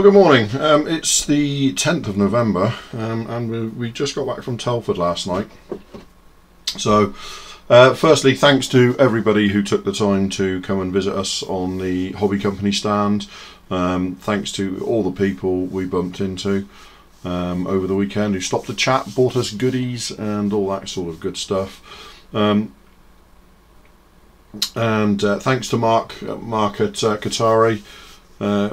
Well, good morning. It's the 10th of November and we just got back from Telford last night. So firstly, thanks to everybody who took the time to come and visit us on the hobby company stand. Thanks to all the people we bumped into over the weekend who stopped to chat, bought us goodies and all that sort of good stuff. And thanks to Mark at Qatari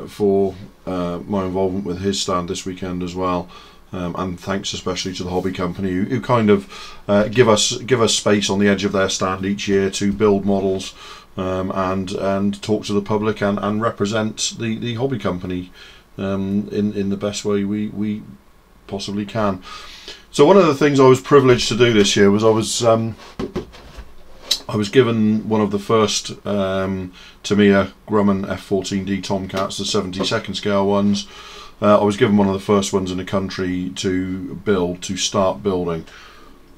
for my involvement with his stand this weekend as well, and thanks especially to the hobby company who kind of give us space on the edge of their stand each year to build models and talk to the public and represent the hobby company in the best way we possibly can. So one of the things I was privileged to do this year was I was given one of the first Tamiya F-14D Tomcats, the 72nd scale ones. I was given one of the first ones in the country to start building.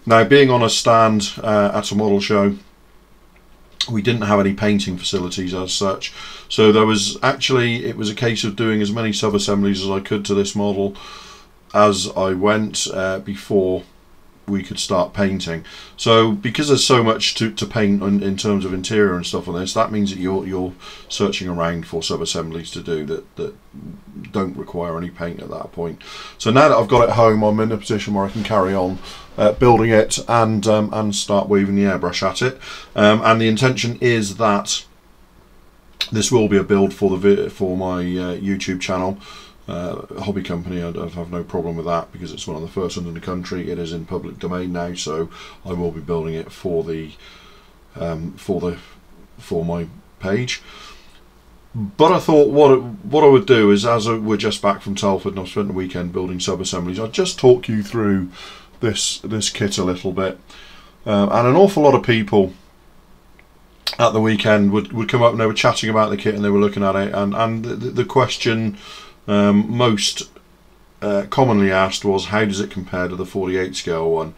Now, being on a stand at a model show, we didn't have any painting facilities as such, so it was a case of doing as many sub-assemblies as I could to this model as I went before we could start painting. So because there's so much to paint in terms of interior and stuff on this, that means that you're searching around for sub-assemblies to do that don't require any paint at that point. So now that I've got it home, I'm in a position where I can carry on building it and start waving the airbrush at it. And the intention is that this will be a build for my YouTube channel. Hobby company. I have no problem with that because it's one of the first ones in the country. It is in public domain now, so I will be building it for my page. But I thought what I would do is, as we're just back from Telford and I've spent the weekend building sub-assemblies, I'd just talk you through this kit a little bit. And an awful lot of people at the weekend would come up and they were chatting about the kit and they were looking at it, and the question most commonly asked was, how does it compare to the 48 scale one?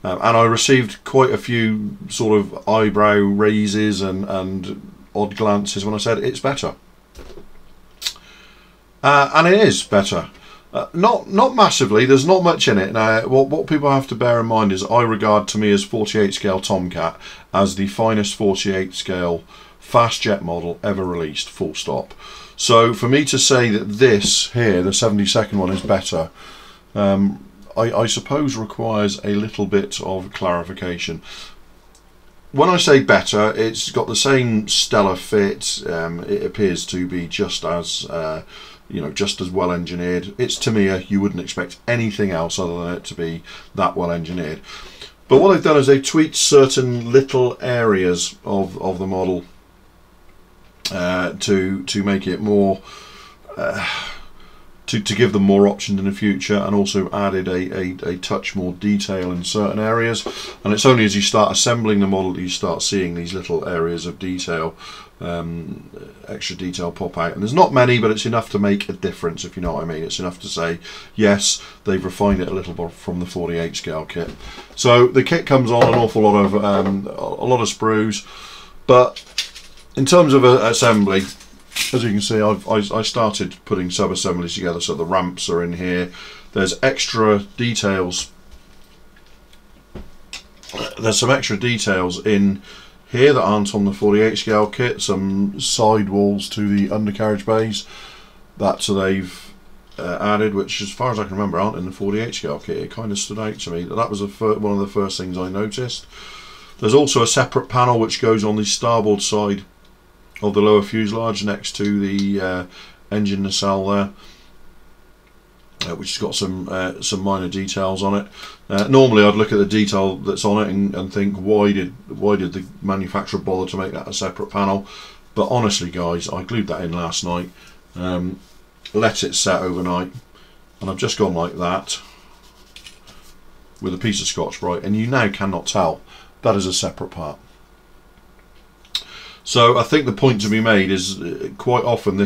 And I received quite a few sort of eyebrow raises and odd glances when I said it's better. And it is better. Not massively, there's not much in it. Now, what people have to bear in mind is I regard Tamiya's 48 scale Tomcat as the finest 48 scale fast jet model ever released, full stop. So for me to say that this here, the 72nd one, is better, I suppose requires a little bit of clarification. When I say better, it's got the same stellar fit. It appears to be just as just as well engineered. It's Tamiya. You wouldn't expect anything else other than it to be that well engineered. But what they've done is they've tweaked certain little areas of the model to make it more to give them more options in the future, and also added a touch more detail in certain areas. And it's only as you start assembling the model that you start seeing these little areas of detail, extra detail pop out. And there's not many, but it's enough to make a difference, if you know what I mean. It's enough to say, yes, they've refined it a little bit from the 48 scale kit. So the kit comes on an awful lot of a lot of sprues, but in terms of assembly, as you can see, I started putting sub-assemblies together. So the ramps are in here. There's extra details. There's some extra details in here that aren't on the 48 scale kit. Some side walls to the undercarriage bays that they've added, which, as far as I can remember, aren't in the 48 scale kit. It kind of stood out to me. That was one of the first things I noticed. There's also a separate panel which goes on the starboard side of the lower fuselage next to the engine nacelle there, which has got some minor details on it. Normally I'd look at the detail that's on it and think, why did the manufacturer bother to make that a separate panel? But honestly, guys, I glued that in last night, let it set overnight, and I've just gone like that with a piece of Scotch-Brite, and you now cannot tell that is a separate part. So I think the point to be made is quite often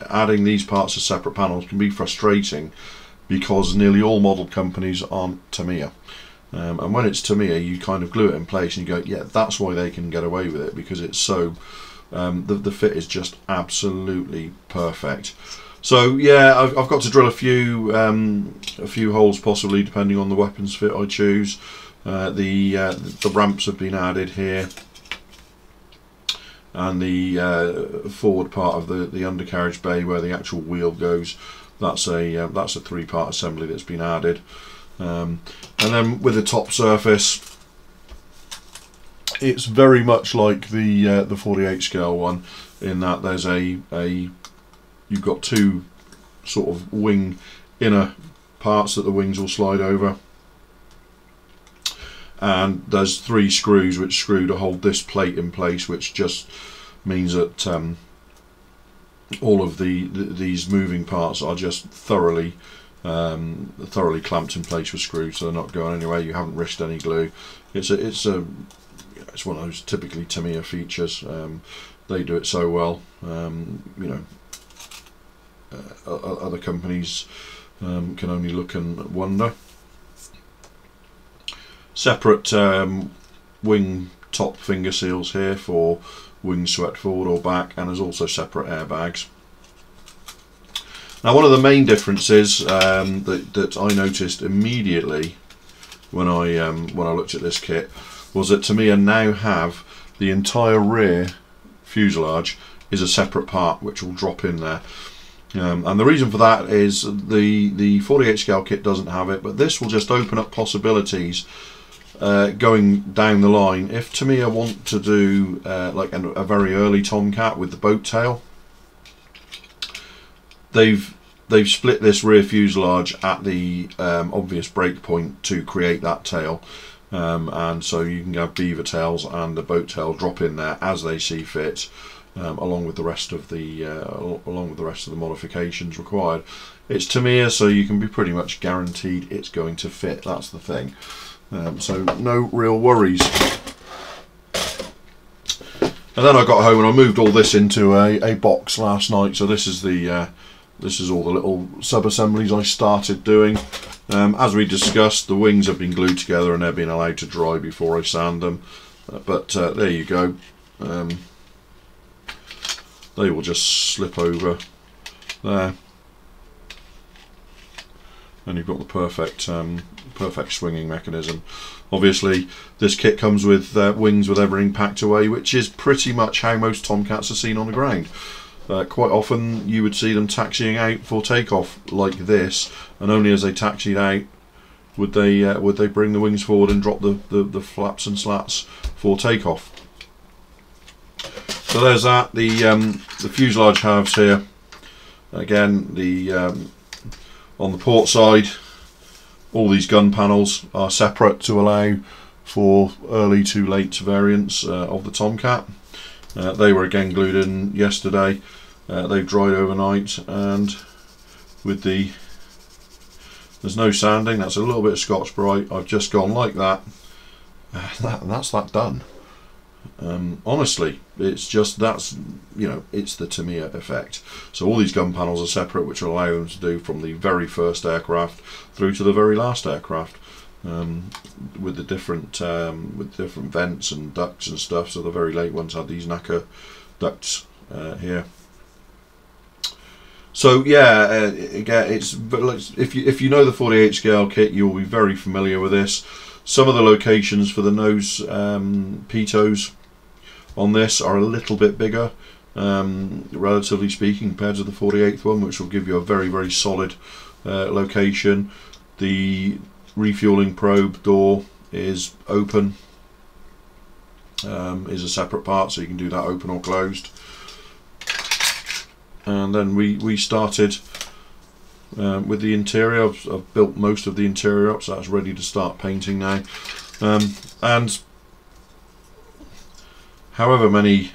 adding these parts as separate panels can be frustrating, because nearly all model companies aren't Tamiya. And when it's Tamiya, you kind of glue it in place and you go, yeah, that's why they can get away with it, because it's so the fit is just absolutely perfect. So yeah, I've got to drill a few holes possibly, depending on the weapons fit I choose. The ramps have been added here, and the forward part of the undercarriage bay where the actual wheel goes, that's a 3-part assembly that's been added. And then with the top surface, it's very much like the 48 scale one, in that there's you've got 2 sort of wing inner parts that the wings will slide over, and there's 3 screws which screw to hold this plate in place, which just means that all of these moving parts are just thoroughly clamped in place with screws, so they're not going anywhere. You haven't risked any glue. It's one of those typically Tamiya features. They do it so well. Other companies can only look and wonder. Separate wing top finger seals here for wings swept forward or back, and there's also separate airbags. Now, one of the main differences that I noticed immediately when I looked at this kit was that Tamiya now have the entire rear fuselage is a separate part which will drop in there. And the reason for that is the 48 scale kit doesn't have it, but this will just open up possibilities going down the line. If Tamiya want to do like a very early Tomcat with the boat tail, they've split this rear fuselage at the obvious break point to create that tail, and so you can have beaver tails and the boat tail drop in there as they see fit. Along with the rest of the modifications required. It's Tamiya, so you can be pretty much guaranteed it's going to fit. That's the thing. So no real worries. And then I got home and I moved all this into a box last night. So this is all the little sub-assemblies I started doing. As we discussed, the wings have been glued together and they're being allowed to dry before I sand them. But there you go. They will just slip over there, and you've got the perfect swinging mechanism. Obviously, this kit comes with wings with everything packed away, which is pretty much how most Tomcats are seen on the ground. Quite often, you would see them taxiing out for takeoff like this, and only as they taxied out would they bring the wings forward and drop the flaps and slats for takeoff. So there's that. The fuselage halves here. Again, on the port side, all these gun panels are separate to allow for early to late variants of the Tomcat. They were again glued in yesterday. They've dried overnight, and there's no sanding. That's a little bit of Scotch Brite. I've just gone like that. That's that done. Honestly, it's just it's the Tamiya effect. So all these gun panels are separate, which will allow them to do from the very first aircraft through to the very last aircraft, with the different vents and ducts and stuff. So the very late ones had these NACA ducts here. So yeah, again, if you know the 48 scale kit, you'll be very familiar with this. Some of the locations for the nose pitos on this are a little bit bigger, relatively speaking, compared to the 48th one, which will give you a very, very solid location. The refueling probe door is open, is a separate part, so you can do that open or closed. And then we started with the interior. I've built most of the interior up, so that's ready to start painting now. And however many,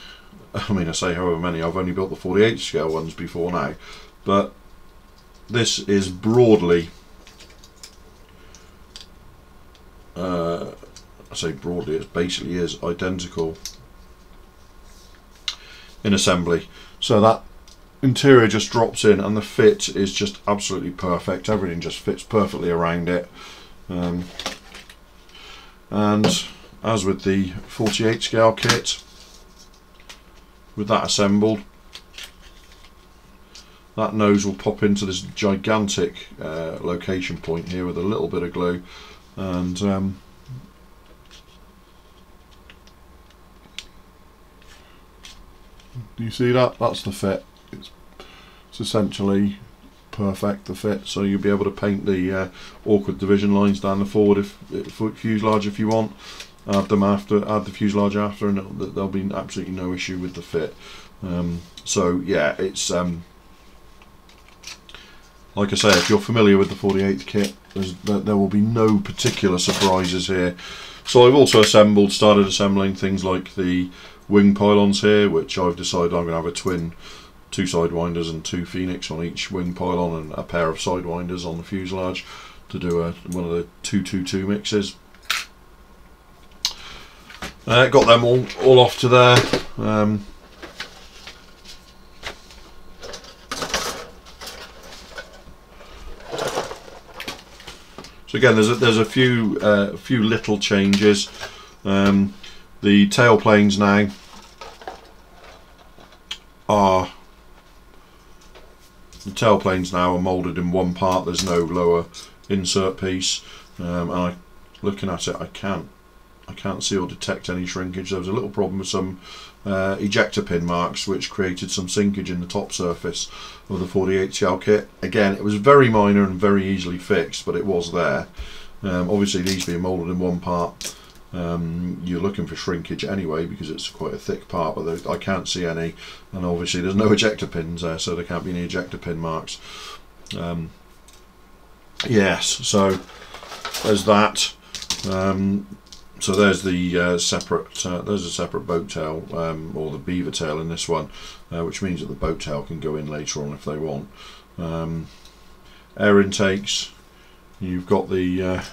I say however many, I've only built the 48 scale ones before now, but this is broadly, I say broadly, it basically is identical in assembly. So that interior just drops in, and the fit is just absolutely perfect. Everything just fits perfectly around it. And as with the 48 scale kit, with that assembled, that nose will pop into this gigantic location point here with a little bit of glue, and do you see that? That's the fit. It's essentially perfect, the fit, so you'll be able to paint the awkward division lines down the forward fuselage if you want. Add the fuselage after, and there'll be absolutely no issue with the fit. So yeah, it's like I say, if you're familiar with the 48th kit, there will be no particular surprises here. So I've also started assembling things like the wing pylons here, which I've decided I'm going to have two sidewinders and two Phoenix on each wing pylon, and a pair of sidewinders on the fuselage to do one of the 222 mixes. Got them all off to there. So again, there's a few little changes. The tail planes now are moulded in one part. There's no lower insert piece, and looking at it, I can't see or detect any shrinkage. There was a little problem with some ejector pin marks, which created some sinkage in the top surface of the 48 shell kit. Again, it was very minor and very easily fixed, but it was there. Obviously, these being moulded in one part, you're looking for shrinkage anyway because it's quite a thick part, but I can't see any, and obviously there's no ejector pins there, so there can't be any ejector pin marks. Yes, so there's that. So there's the there's a separate boat tail, or the beaver tail in this one, which means that the boat tail can go in later on if they want. Air intakes, you've got the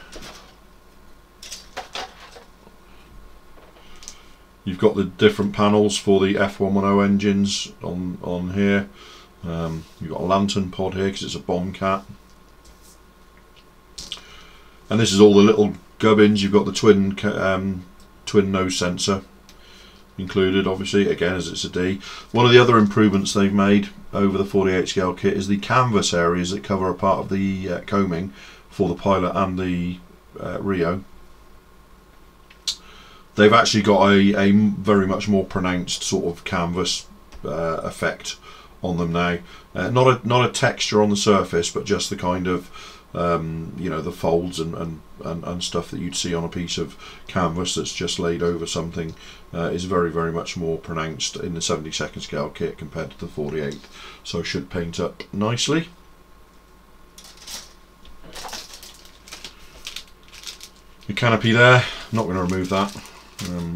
different panels for the F110 engines on here. You've got a lantern pod here because it's a Bombcat, and this is all the little gubbins. You've got the twin nose sensor included, obviously, again, as it's a D. One of the other improvements they've made over the 48 scale kit is the canvas areas that cover a part of the coaming for the pilot and the Rio. They've actually got a very much more pronounced sort of canvas effect on them now. Not a texture on the surface, but just the kind of the folds and stuff that you'd see on a piece of canvas that's just laid over something is very, very much more pronounced in the 72nd scale kit compared to the 48th, so should paint up nicely. The canopy there, I'm not going to remove that,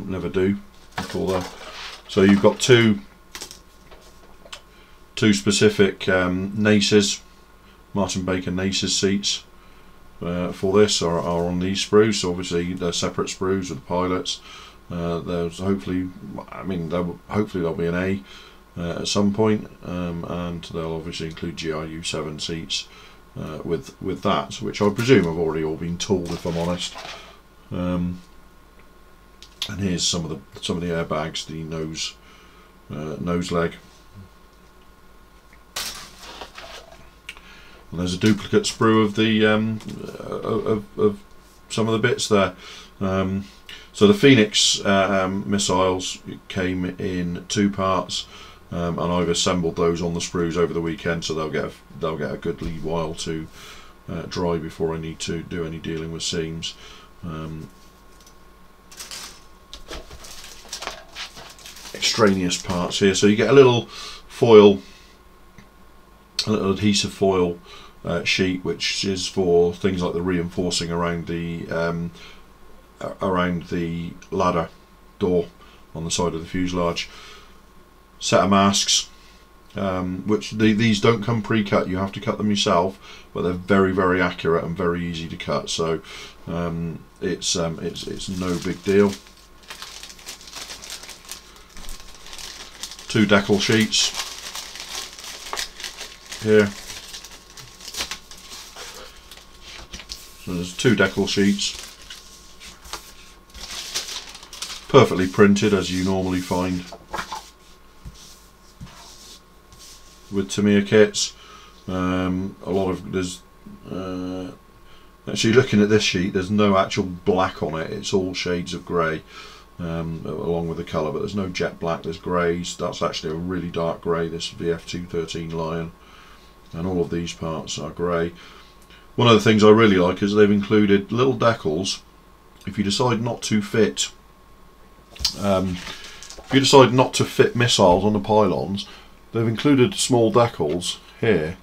never do before though. So you've got two specific Naces, Martin Baker Naces seats for this are on these sprues. So obviously they're separate sprues with the pilots. There's hopefully there'll be an A at some point, and they'll obviously include GRU 7 seats with that, which I presume have already all been tooled, if I'm honest. And here's some of the airbags, the nose leg. And there's a duplicate sprue of the of some of the bits there. So the Phoenix missiles came in two parts, and I've assembled those on the sprues over the weekend, so they'll get a good lead while to dry before I need to do any dealing with seams. Extraneous parts here, so you get a little foil, a little adhesive foil sheet, which is for things like the reinforcing around the ladder door on the side of the fuselage. Set of masks, which these don't come pre-cut, you have to cut them yourself, but they're very, very accurate and very easy to cut, so it's no big deal. Two decal sheets here. So there's two decal sheets, perfectly printed as you normally find with Tamiya kits. A lot of actually, looking at this sheet, there's no actual black on it. It's all shades of grey, along with the colour, but there's no jet black. There's greys. That's actually a really dark grey, this VF-213 Lion, and all of these parts are grey. One of the things I really like is they've included little decals. If you decide not to fit, missiles on the pylons, they've included small decals here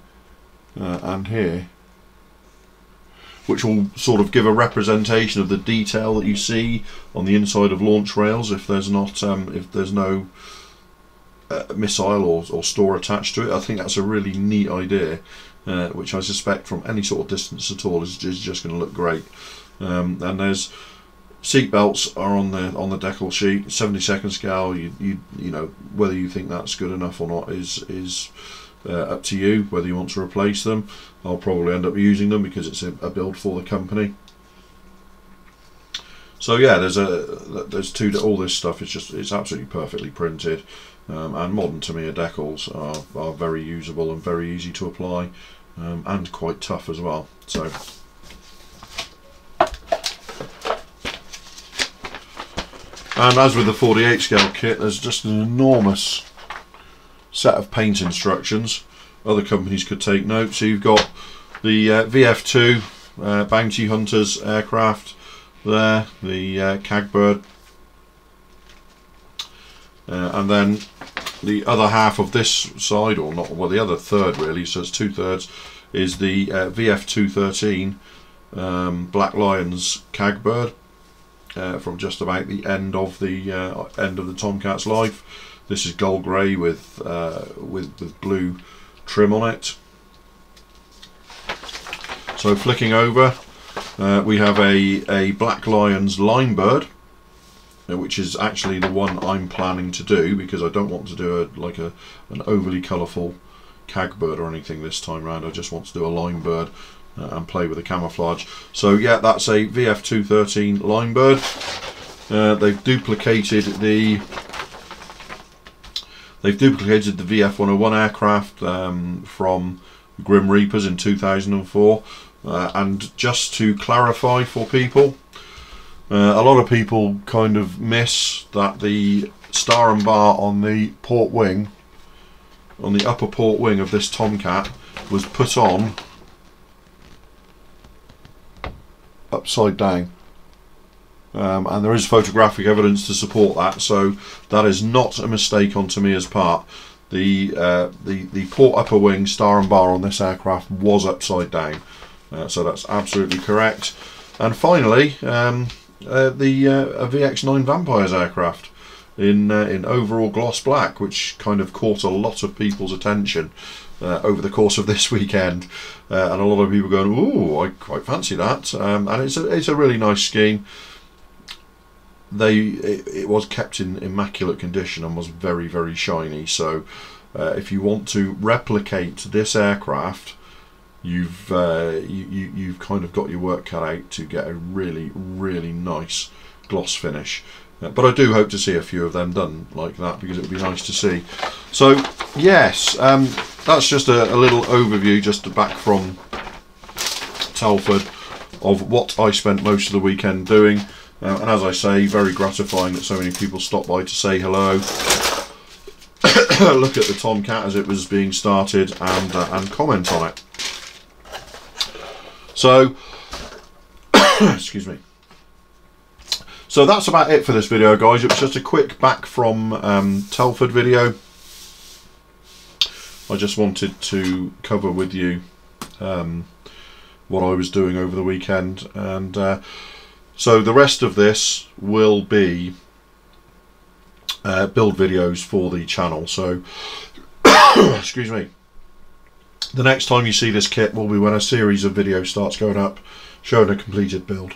and here, which will sort of give a representation of the detail that you see on the inside of launch rails if there's not if there's no missile or store attached to it. I think that's a really neat idea, which I suspect from any sort of distance at all is just going to look great. And there's seat belts are on the decal sheet, 72nd scale. You know, whether you think that's good enough or not is up to you, whether you want to replace them. I'll probably end up using them because it's a build for the company. So yeah, there's all this stuff. It's absolutely perfectly printed, and modern Tamiya decals are very usable and very easy to apply, and quite tough as well. So. And as with the 48 scale kit, there's just an enormous set of paint instructions. Other companies could take note. So you've got the VF2 Bounty Hunters aircraft there, the Cagbird, and then the other half of this side, or not, well, the other third really, so it's 2/3, is the VF213 Black Lions Cagbird, from just about the end of the Tomcat's life. This is gold grey with blue trim on it. So flicking over, we have a Black Lions Linebird, which is actually the one I'm planning to do because I don't want to do an overly colourful Cagbird or anything this time round. I just want to do a Linebird and play with the camouflage. So yeah, that's a VF213 Linebird. They've duplicated the VF101 aircraft from Grim Reapers in 2004. And just to clarify for people, a lot of people kind of miss that the star and bar on the port wing, on the upper port wing of this Tomcat, was put on upside down, and there is photographic evidence to support that, so that is not a mistake on Tamiya's part. The port upper wing star and bar on this aircraft was upside down, so that's absolutely correct. And finally, a VX9 Vampires aircraft in overall gloss black, which kind of caught a lot of people's attention over the course of this weekend, and a lot of people going, "Ooh, I quite fancy that," and it's a really nice scheme. It was kept in immaculate condition and was very, very shiny. So if you want to replicate this aircraft, you've kind of got your work cut out to get a really, really nice gloss finish. But I do hope to see a few of them done like that because it would be nice to see. So yes, that's just a little overview, just back from Telford, of what I spent most of the weekend doing. And as I say, very gratifying that so many people stopped by to say hello, look at the Tomcat as it was being started, and comment on it. So, excuse me. So that's about it for this video, guys. It was just a quick back from Telford video. I just wanted to cover with you what I was doing over the weekend, and so the rest of this will be build videos for the channel. So excuse me, the next time you see this kit will be when a series of videos starts going up showing a completed build.